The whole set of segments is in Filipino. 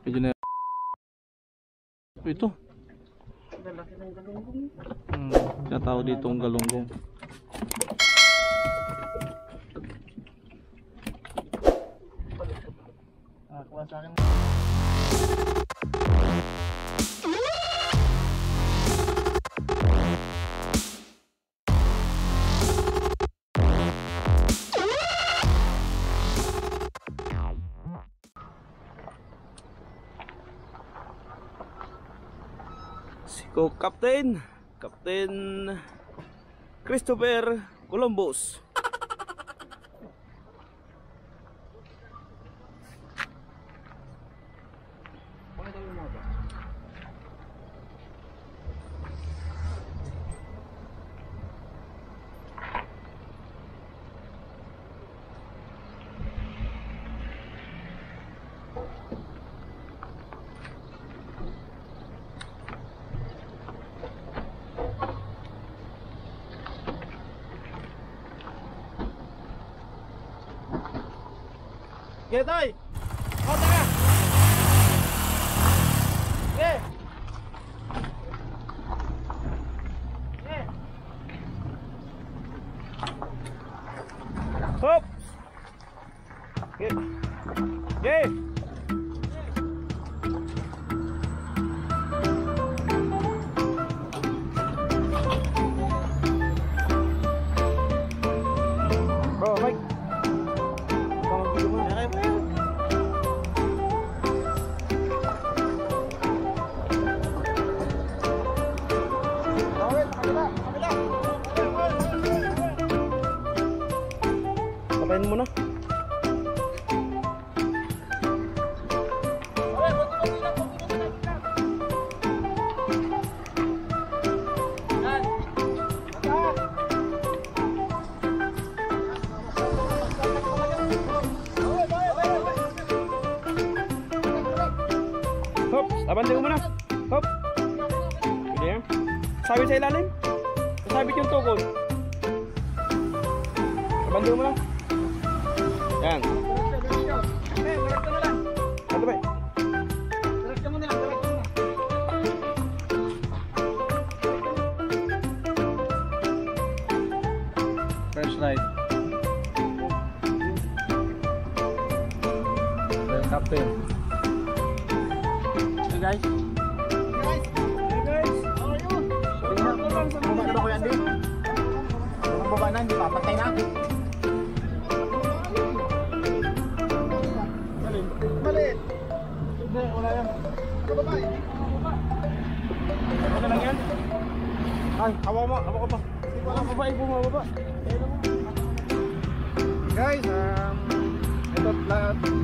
Medyo na ito. Lalaki ng galunggong. Kaya tao dito ang galunggong. Kuha sa akin. So, Captain Christopher Columbus. Sige, Toy! O, taka! Sige! Sige! Hop! Okay. Okay. Bro, Mike. Kapain mo na. Hop, abandin mo muna. Hop. Pwede yan. Sabit sa ilalim. Sabit yung tukod. Abandin mo muna. Yan. Direkta mo lang. Ito ba? Direkta mo na lang. Direkta mo na. First ride. Well, Captain. Hey guys. Hey guys. How are you? Baba na ko yan din. Ang baba na, hindi papatay na. Malit. Hindi, wala yan. Ano ba ba? Okay lang yan? Ay, hawa mo. Hawa ko pa. Walang babae bumababa. Guys, ito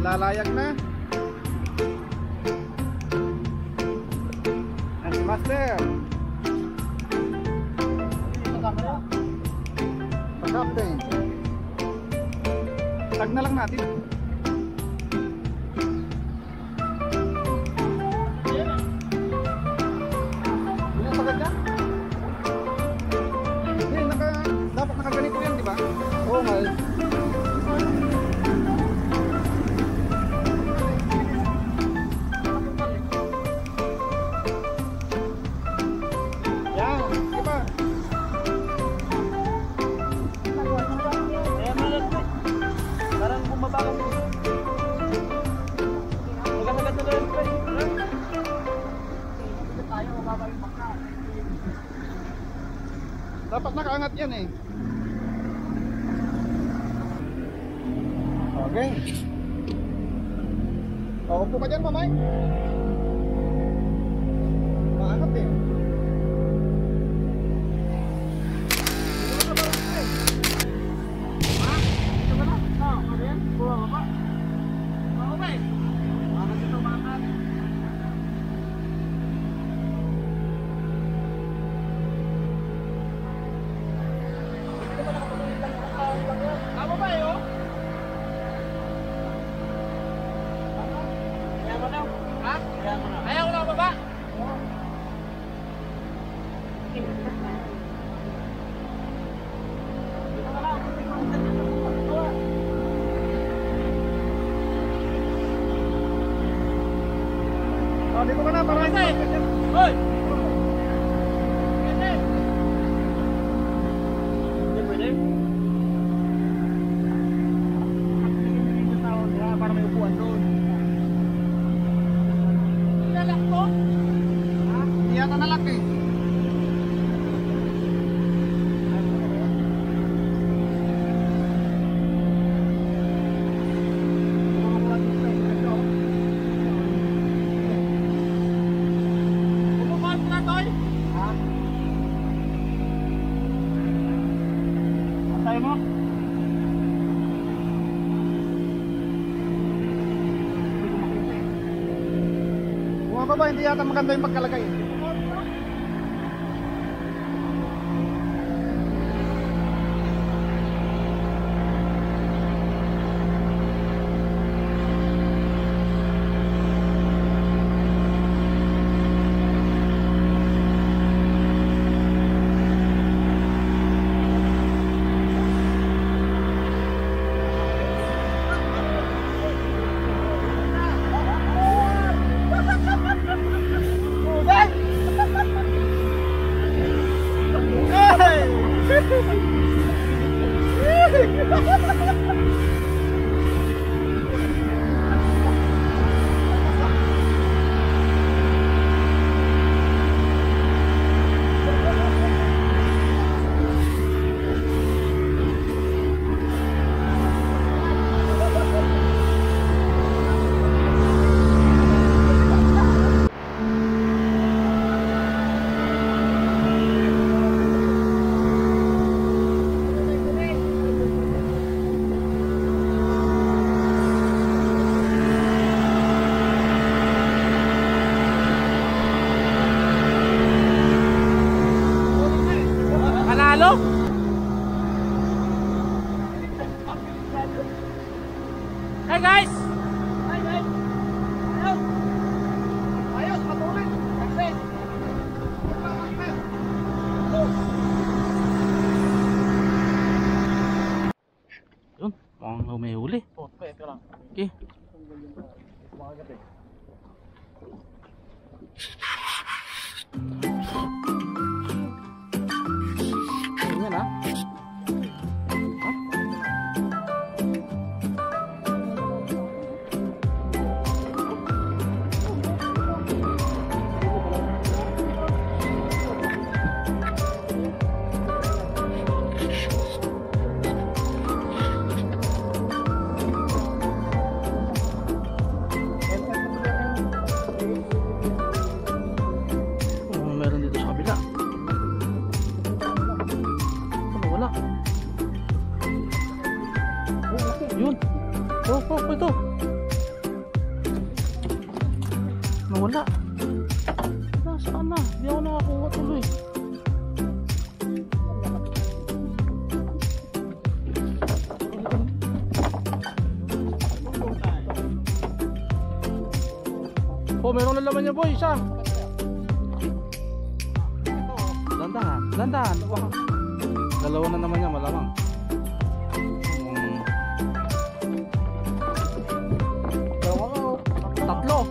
lalayag na. Ang si Master. Pag-captain. Tag na lang natin. Ilan sagad ka? Hindi, dapat nakaganito yan, di ba? Oo, mahal. Dapat nakaangat yan eh. Okay. Upo ka dyan, mamay. Maangat eh. Ayaw ko na baba. dito ka na para hindi. Hoy! Hindi pwede? Para may upuan doon. Nalak ko? Ha? Hindi yata nalak eh. Bumabas na, Toy? Ha? Antay mo? Bumababa, hindi yata maganda yung pagkalagay. Panalo? Hey guys! Ayos, patuloy. Success. Yun, mukhang may huli. Ito lang. Okay. Makagat eh. Ganyan ha? Oh, meron dito sa kabila. Ano, wala. Yun. Ito. Nawala. Nasaan na? Hindi ako nakakuha tuloy. Oh, meron na laman niya boy, isa. Dandahan. Baka dalawa na naman niya malamang. Tatlo.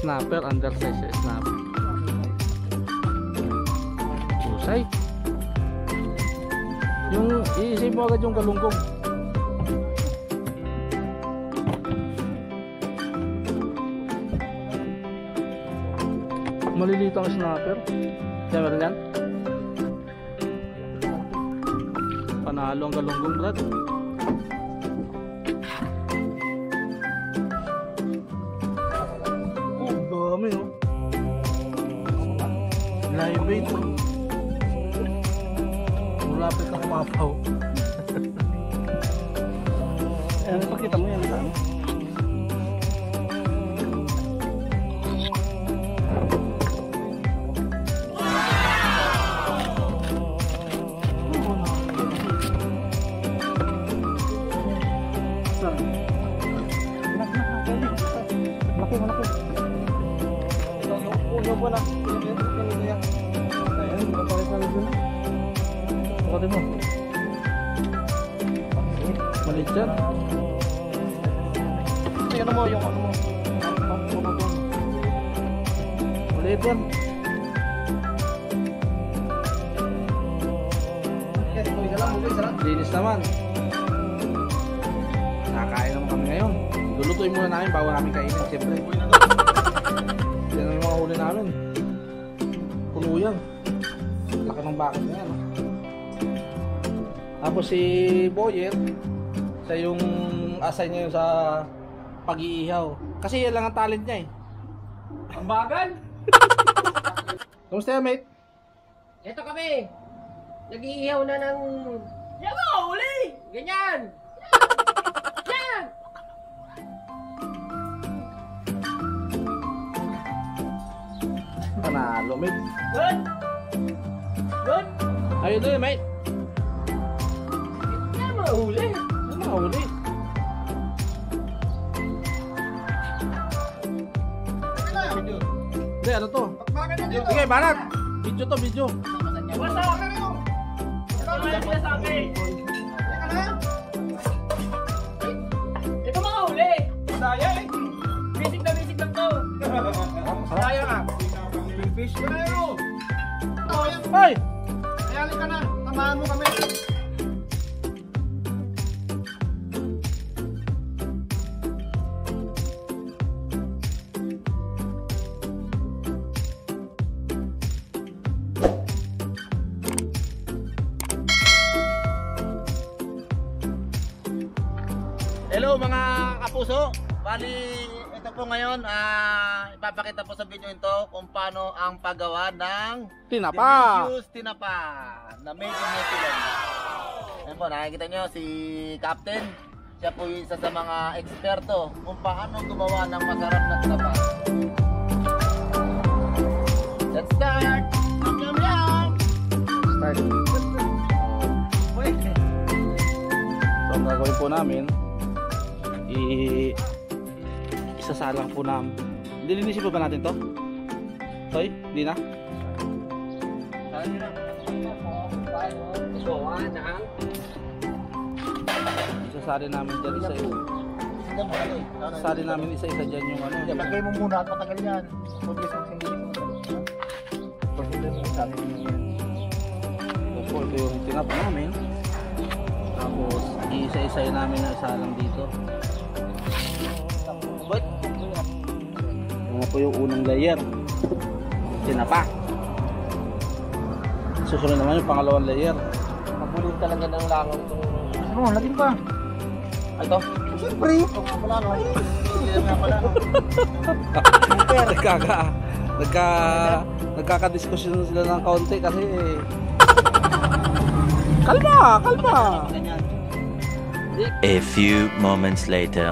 Snapper, undersize snapper. Usay. Yung iisip mo agad yung galunggong. Maliliit ang snapper. Kaya meron yan. Panalo ang galunggong, Brad. Oh, dami oh. Live bait oh. Malapit ang mapaw. Ayan, ipakita mo yan sa ano. Malaki. Yung wala. Ayan, makapalit na rin. Pagkatin mo. Malit yan. Yung ano mo, yung ano mo. Malit yan. Linis naman. Nakakain naman kami ngayon. Lulutuin muna namin bago namin kainin. Siyempre. Yan ang mga huli namin. Puno yan. Laki ng bakit na yan. Tapos si Boyer, siya yung assign niya sa pag-iihaw. Kasi yan lang ang talent niya eh. Ang bagal! Kamusta yan, mate? Ito kami. Nag-iihaw na ng... Yan o, uli! Ganyan! Yan! Panalo, mate. Good! Good! How you doing, mate? Yan mo, uli! Ano mahuli? Hindi, ano to? Sige, banat! Video to, video. Basta! Ito lang sila sa akin! Ito mga uli! Daya eh! Basic lang to! Kaya nga. Fish ka na yun! Hoy! Ayali ka na, tamahan mo kami. Hello mga kapuso, bali ito po ngayon ipapakita po sa video ito kung paano ang paggawa ng Tinapa! delicious tinapa na made in New Zealand. Ayan po, nakikita nyo si Captain, siya po yung isa sa mga eksperto kung paano gumawa ng masarap na tinapa. Let's start! Yum yum yum! Start. So, ang gagawin po namin, isasalang po namin. Dilinisin pa ba natin to? Toy? Hindi na? Gawa ng... Isasali namin dyan isa-isa. Isasali namin isa-isa dyan yung ano. Lagay mo muna at matagal yan. Pagbilis mo singgilis mo. Pagbilis mo sabi mo yan. Tapos po, ito yung tinapa namin. Tapos, isa-isa namin yung isalang dito. Mga po yung unang layer. Tinapa. Susunod naman yung pangalawang layer. Mabulin talaga ng langaw itong... Ano, lagin pa. Ito. Siyempre. Wala no. Nagkakadiskusyon sila ng kaunti kasi kalma. Ganyan. A few moments later.